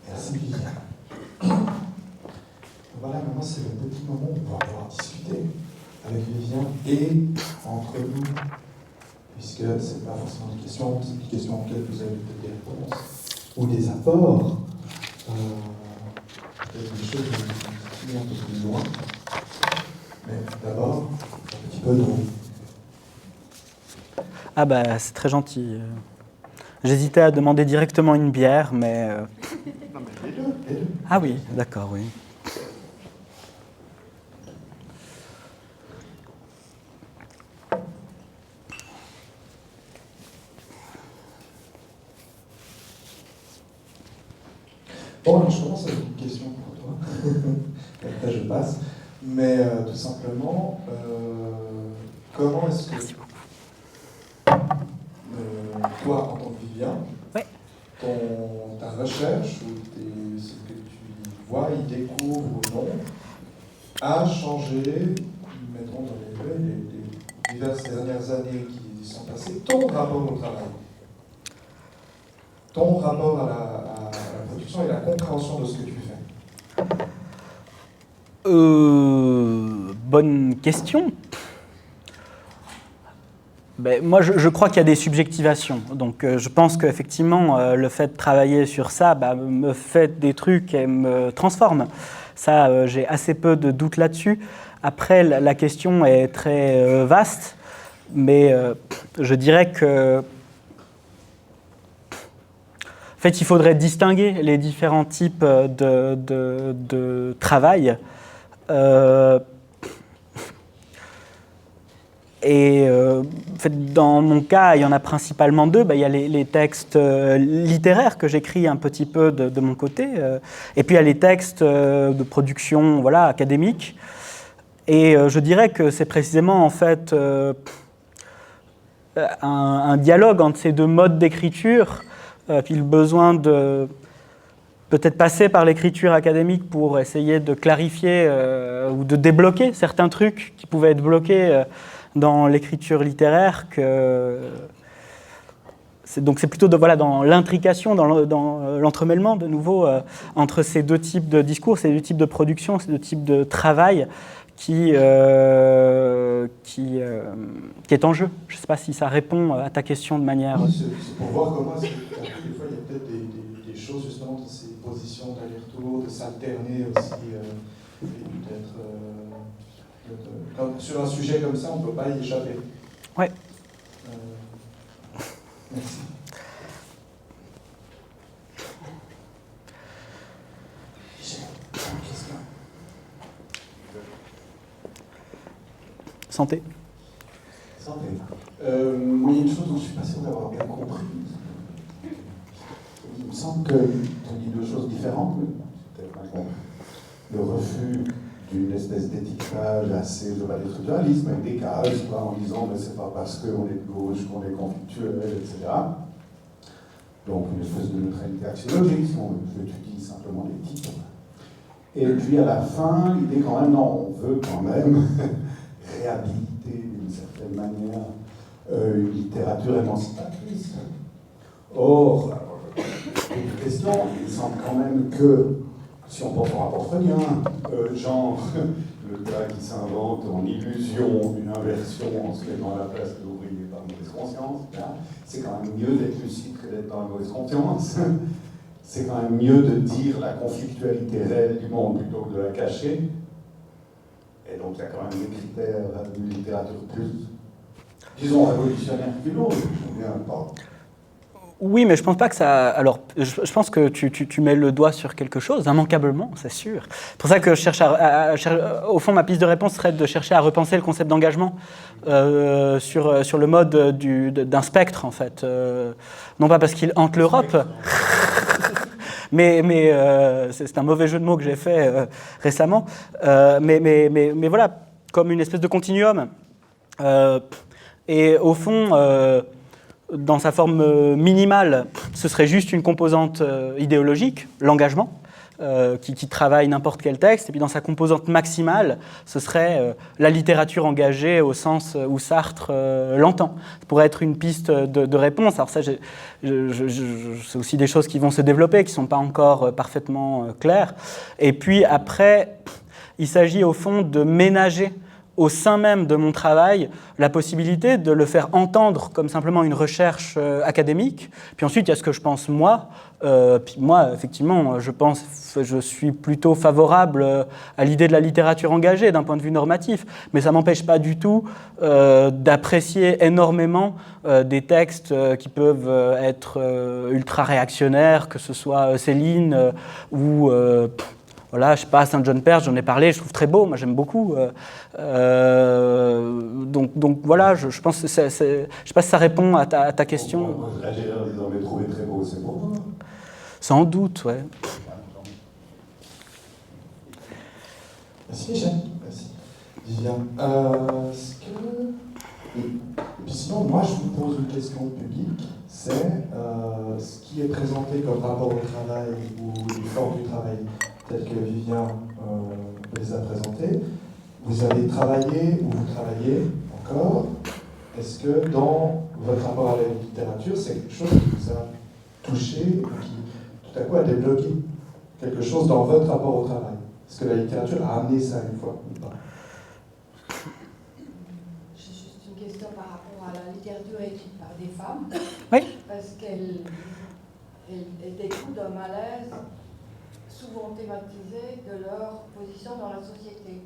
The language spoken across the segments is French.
Merci Liliane. Voilà, maintenant c'est le petit moment où on va pouvoir discuter avec Vivien et entre nous, puisque ce n'est pas forcément une question, c'est une question auxquelles vous avez peut-être des réponses ou des apports, peut-être des choses qui vont un peu plus loin. Mais d'abord, un petit peu de vous. Ah bah c'est très gentil. J'hésitais à demander directement une bière, mais... Non mais les deux. Ah oui, d'accord, oui. Bon, alors je commence avec une question pour toi. Après je passe. Mais tout simplement, comment est-ce que... Merci beaucoup. Toi, en tant que Vivien, ouais. Ta recherche ou ce que tu vois, y découvres ou non, a changé, mettons dans les diverses dernières années qui sont passées, ton rapport au travail, ton rapport à la production et la compréhension de ce que tu fais. Bonne question. Ben, moi, je crois qu'il y a des subjectivations. Donc, je pense qu'effectivement, le fait de travailler sur ça me fait des trucs et me transforme. Ça, j'ai assez peu de doutes là-dessus. Après, la question est très vaste, mais je dirais que... En fait, il faudrait distinguer les différents types de travail. En fait, dans mon cas, il y en a principalement deux. Il y a les textes littéraires que j'écris un petit peu de mon côté, et puis il y a les textes de production, voilà, académique. Et je dirais que c'est précisément en fait un dialogue entre ces deux modes d'écriture, puis le besoin de peut-être passer par l'écriture académique pour essayer de clarifier ou de débloquer certains trucs qui pouvaient être bloqués dans l'écriture littéraire. Donc c'est plutôt dans l'intrication, dans l'entremêlement de nouveau entre ces deux types de discours, ces deux types de production, ces deux types de travail qui est en jeu. Je ne sais pas si ça répond à ta question de manière... Oui, c'est pour voir comment est-ce que des fois il y a peut-être des choses justement dans ces positions d'aller-retour, de s'alterner aussi, et peut-être sur un sujet comme ça, on ne peut pas y échapper. Oui. Merci. Santé. Santé. Mais il y a une chose dont je ne suis pas sûr d'avoir bien compris. Il me semble que tu dis deux choses différentes, mais peut-être pas bon. Le refus d'une espèce d'étiquetage assez, je vais dire, structuralisme, avec des cases, en disant mais c'est pas parce qu'on est de gauche qu'on est conflictuel, etc. Donc une espèce de neutralité axiologique, si on étudie simplement les titres. Et puis à la fin, l'idée quand même, non, on veut quand même réhabiliter d'une certaine manière une littérature émancipatrice. Or, une question, il semble quand même que, si on pense au rapport freudien, genre le gars qui s'invente en illusion une inversion en se mettant à la place de l'ouvrier par mauvaise conscience, c'est quand même mieux d'être lucide que d'être dans la mauvaise conscience. C'est quand même mieux de dire la conflictualité réelle du monde plutôt que de la cacher. Et donc il y a quand même des critères d'une littérature plus, disons, révolutionnaire plus lourde. Oui, mais je pense pas que ça... Alors, je pense que tu mets le doigt sur quelque chose, immanquablement, c'est sûr. C'est pour ça que je cherche au fond, ma piste de réponse serait de chercher à repenser le concept d'engagement sur le mode d'un spectre, en fait. Non pas parce qu'il hante l'Europe, mais c'est un mauvais jeu de mots que j'ai fait récemment. Mais voilà, comme une espèce de continuum. Et au fond... dans sa forme minimale, ce serait juste une composante idéologique, l'engagement, qui travaille n'importe quel texte, et puis dans sa composante maximale, ce serait la littérature engagée au sens où Sartre l'entend. Ça pourrait être une piste de réponse. Alors ça, c'est aussi des choses qui vont se développer, qui ne sont pas encore parfaitement claires. Et puis après, il s'agit au fond de ménager au sein même de mon travail la possibilité de le faire entendre comme simplement une recherche académique. Puis ensuite, il y a ce que je pense moi. Puis moi, effectivement, je suis plutôt favorable à l'idée de la littérature engagée d'un point de vue normatif. Mais ça ne m'empêche pas du tout d'apprécier énormément des textes qui peuvent être ultra-réactionnaires, que ce soit Céline ou... Voilà, je sais pas, Saint John Perse, j'en ai parlé, je trouve très beau, moi j'aime beaucoup. Donc voilà, je pense que je sais pas si ça répond à ta question. Moi, je réagirais en disant, mais trouver très beau, c'est pour moi. Sans doute, ouais. Merci Michel, merci. Viviane, et puis sinon, moi je vous pose une question publique, c'est ce qui est présenté comme rapport au travail ou les formes du travail telles que Vivien les a présentées. Vous avez travaillé ou vous travaillez encore. Est-ce que dans votre rapport à la littérature, c'est quelque chose qui vous a touché ou qui tout à coup a débloqué quelque chose dans votre rapport au travail? Est-ce que la littérature a amené ça une fois ou pas? J'ai juste une question par rapport à la littérature écrite par des femmes. Oui. Parce qu'elle découle d'un malaise souvent thématisé de leur position dans la société.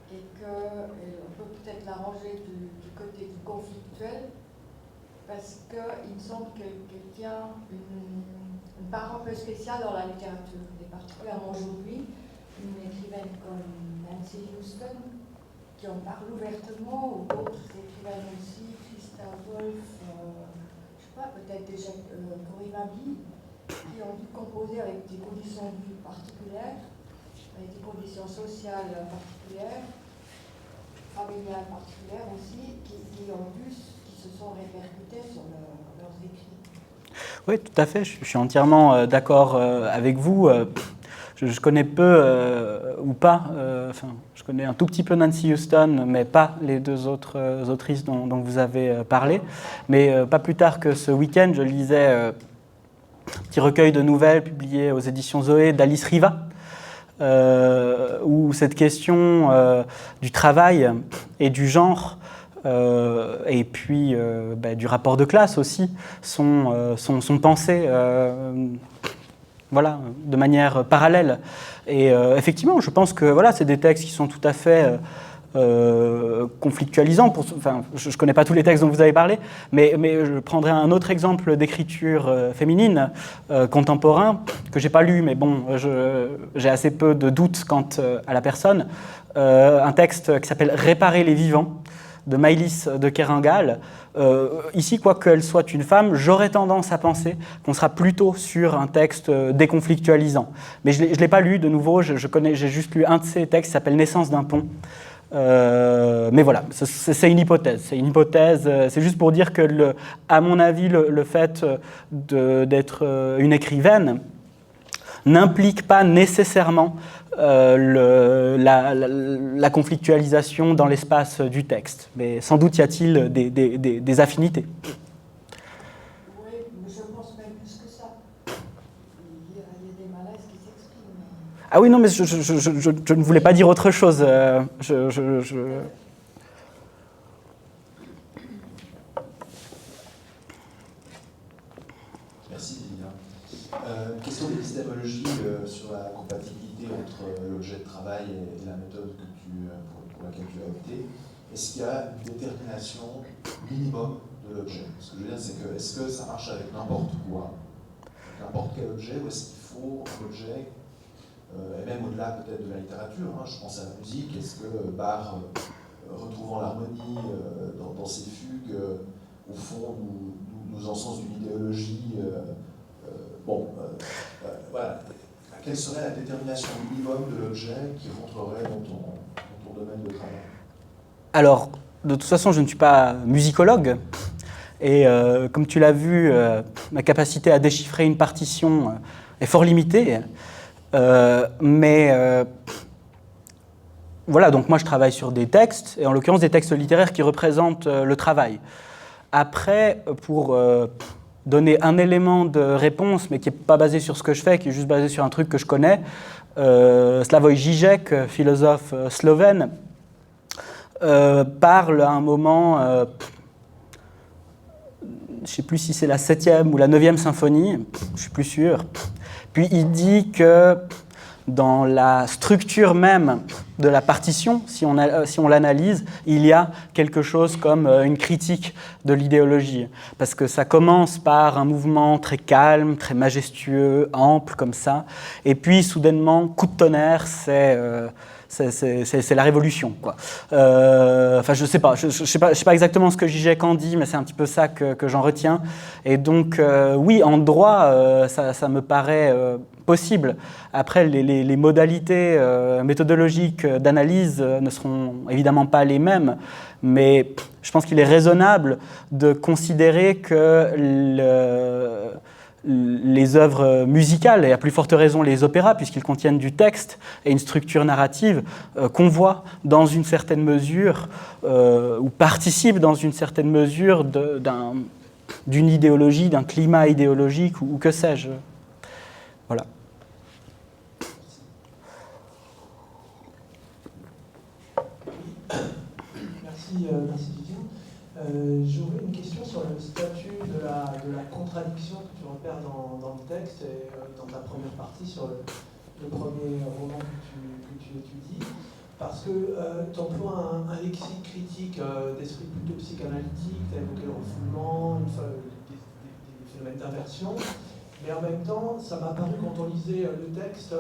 Et qu'on peut peut-être la ranger du côté du conflictuel, parce qu'il me semble qu'elle tient une part un peu spéciale dans la littérature, et particulièrement aujourd'hui, une écrivaine comme Nancy Houston, qui en parle ouvertement, ou d'autres écrivaines aussi, Christa Wolf, je ne sais pas, peut-être déjà Corinne Mabi, qui ont dû composer avec des conditions de vie particulières, avec des conditions sociales particulières, familiales particulières aussi, qui se sont répercutées sur leurs écrits. Oui, tout à fait, je suis entièrement d'accord avec vous. Je connais peu ou pas, je connais un tout petit peu Nancy Houston, mais pas les deux autres autrices dont vous avez parlé. Mais pas plus tard que ce week-end, je lisais un petit recueil de nouvelles publié aux éditions Zoé d'Alice Riva, où cette question du travail et du genre et puis du rapport de classe aussi sont pensées voilà, de manière parallèle. Et effectivement, je pense que voilà, c'est des textes qui sont tout à fait conflictualisants. Je ne connais pas tous les textes dont vous avez parlé, mais je prendrai un autre exemple d'écriture féminine contemporain, que je n'ai pas lu, mais bon, j'ai assez peu de doutes quant à la personne. Un texte qui s'appelle « Réparer les vivants » de Maëlys de Kerangal. Ici, quoiqu'elle soit une femme, j'aurais tendance à penser qu'on sera plutôt sur un texte déconflictualisant. Mais je ne l'ai pas lu, de nouveau, j'ai juste lu un de ses textes qui s'appelle « Naissance d'un pont ». Mais voilà, c'est une hypothèse. C'est juste pour dire que, à mon avis, le fait d'être une écrivaine n'implique pas nécessairement la conflictualisation dans l'espace du texte. Mais sans doute y a-t-il des affinités. Oui, mais je pense même plus que ça. Il y a des malaises qui s'expriment. Ah oui, non, mais je ne voulais pas dire autre chose. Merci, Lilian. Question d'épistémologie sur la compatibilité entre l'objet de travail et la méthode pour laquelle tu as opté. Est-ce qu'il y a une détermination minimum de l'objet? Ce que je veux dire, c'est que est-ce que ça marche avec n'importe quoi, n'importe quel objet, ou est-ce qu'il faut un objet, et même au-delà peut-être de la littérature, hein, je pense à la musique, est-ce que Bach, retrouvant l'harmonie dans ses fugues, au fond, nous encense d'une idéologie voilà. Quelle serait la détermination minimum de l'objet qui rentrerait dans ton domaine de travail? Alors, de toute façon, je ne suis pas musicologue. Et comme tu l'as vu, ma capacité à déchiffrer une partition est fort limitée. Voilà, donc moi je travaille sur des textes, et en l'occurrence des textes littéraires qui représentent le travail. Après, pour donner un élément de réponse, mais qui n'est pas basé sur ce que je fais, qui est juste basé sur un truc que je connais, Slavoj Žižek, philosophe slovène, parle à un moment, je ne sais plus si c'est la 7e ou la 9e symphonie, je ne suis plus sûr, puis il dit que dans la structure même de la partition, si on l'analyse, il y a quelque chose comme une critique de l'idéologie. Parce que ça commence par un mouvement très calme, très majestueux, ample, comme ça. Et puis, soudainement, coup de tonnerre, c'est la révolution, quoi. Enfin, je sais pas exactement ce que Žižek en dit, mais c'est un petit peu ça que j'en retiens. Et donc, oui, en droit, ça me paraît possible. Après, les modalités méthodologiques d'analyse ne seront évidemment pas les mêmes, mais je pense qu'il est raisonnable de considérer que les œuvres musicales, et à plus forte raison les opéras, puisqu'ils contiennent du texte et une structure narrative, convoient dans une certaine mesure, ou participent dans une certaine mesure d'une idéologie, d'un climat idéologique, ou que sais-je. Voilà. Merci Vivien. J'aurais une question sur le statut de la contradiction que tu repères dans le texte et dans ta première partie sur le premier roman que tu étudies, parce que tu emploies un lexique critique d'esprit plutôt psychanalytique, tu as évoqué le refoulement, des phénomènes d'inversion, mais en même temps, ça m'a paru quand on lisait le texte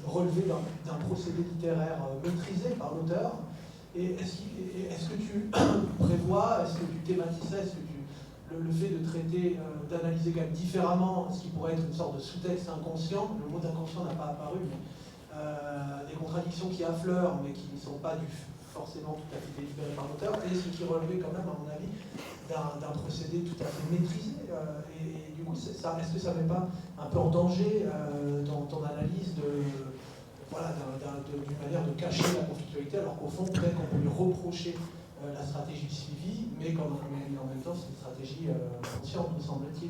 relevé d'un procédé littéraire maîtrisé par l'auteur. Et est-ce que tu prévois, est-ce que tu thématisais, le fait de traiter, d'analyser quand même différemment ce qui pourrait être une sorte de sous-texte inconscient, le mot d'inconscient n'a pas apparu, mais des contradictions qui affleurent, mais qui ne sont pas forcément tout à fait délibérées par l'auteur, et ce qui relevait quand même, à mon avis, d'un procédé tout à fait maîtrisé. Et du coup, est-ce que ça ne met pas un peu en danger dans ton analyse d'une manière de cacher la conflictualité, alors qu'au fond, peut-être qu'on peut lui reprocher la stratégie suivie, mais en même temps, c'est une stratégie consciente, me semble-t-il.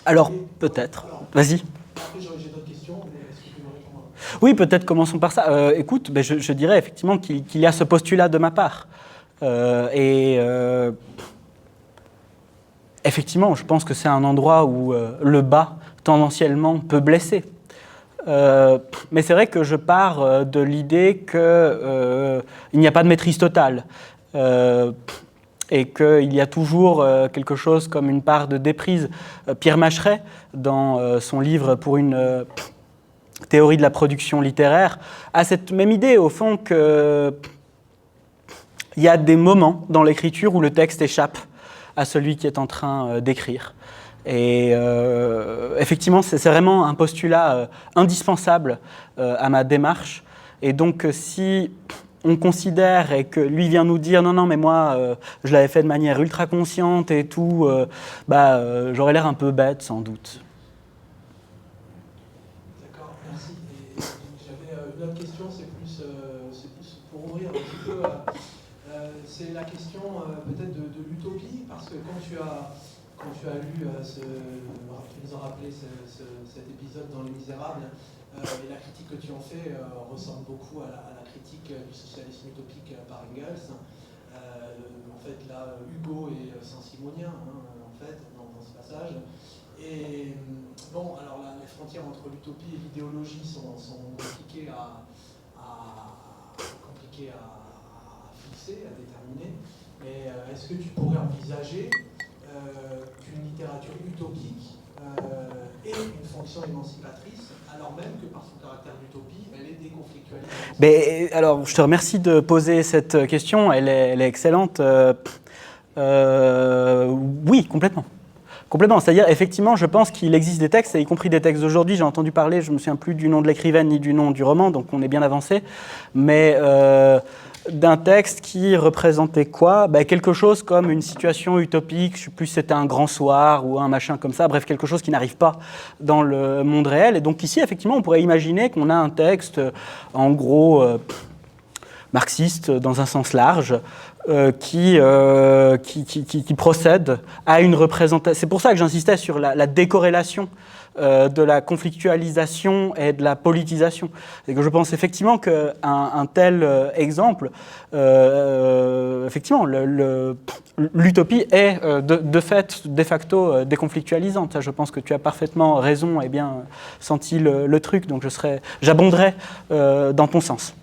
Alors, peut-être. Vas-y. Après, j'ai d'autres questions, mais est-ce que tu peux me répondre ? Oui, peut-être commençons par ça. Écoute, je dirais effectivement qu'il y a ce postulat de ma part. Effectivement, je pense que c'est un endroit où le bas, tendanciellement, peut blesser. Mais c'est vrai que je pars de l'idée qu'il n'y a pas de maîtrise totale et qu'il y a toujours quelque chose comme une part de déprise. Pierre Macheret, dans son livre pour une théorie de la production littéraire, a cette même idée au fond qu'il y a des moments dans l'écriture où le texte échappe à celui qui est en train d'écrire. Et effectivement, c'est vraiment un postulat indispensable à ma démarche. Et donc, si on considère et que lui vient nous dire « Non, mais moi, je l'avais fait de manière ultra consciente et tout, j'aurais l'air un peu bête, sans doute. » D'accord, merci. Et j'avais une autre question, c'est plus pour ouvrir un petit peu. C'est la question peut-être de l'utopie, parce que quand tu as lu, tu nous as rappelé cet épisode dans Les Misérables, et la critique que tu en fais ressemble beaucoup à la critique du socialisme utopique par Engels. En fait, là, Hugo est saint-simonien, en fait, dans ce passage. Et bon, alors les frontières entre l'utopie et l'idéologie sont compliquées à fixer, à déterminer. Mais est-ce que tu pourrais envisager qu'une littérature utopique ait une fonction émancipatrice, alors même que par son caractère d'utopie, elle est déconflictualisée? Alors, je te remercie de poser cette question, elle est excellente. Oui, complètement. Complètement, c'est-à-dire, effectivement, je pense qu'il existe des textes, y compris des textes d'aujourd'hui, j'ai entendu parler, je ne me souviens plus du nom de l'écrivaine ni du nom du roman, donc on est bien avancé, mais d'un texte qui représentait quoi? Quelque chose comme une situation utopique, je ne sais plus si c'était un grand soir ou un machin comme ça, bref, quelque chose qui n'arrive pas dans le monde réel. Et donc ici, effectivement, on pourrait imaginer qu'on a un texte, en gros, marxiste dans un sens large, qui procède à une représentation. C'est pour ça que j'insistais sur la décorrélation de la conflictualisation et de la politisation. Et que je pense effectivement qu'un tel exemple, effectivement, l'utopie est de facto déconflictualisante. Je pense que tu as parfaitement raison et bien senti le truc, donc j'abonderai dans ton sens.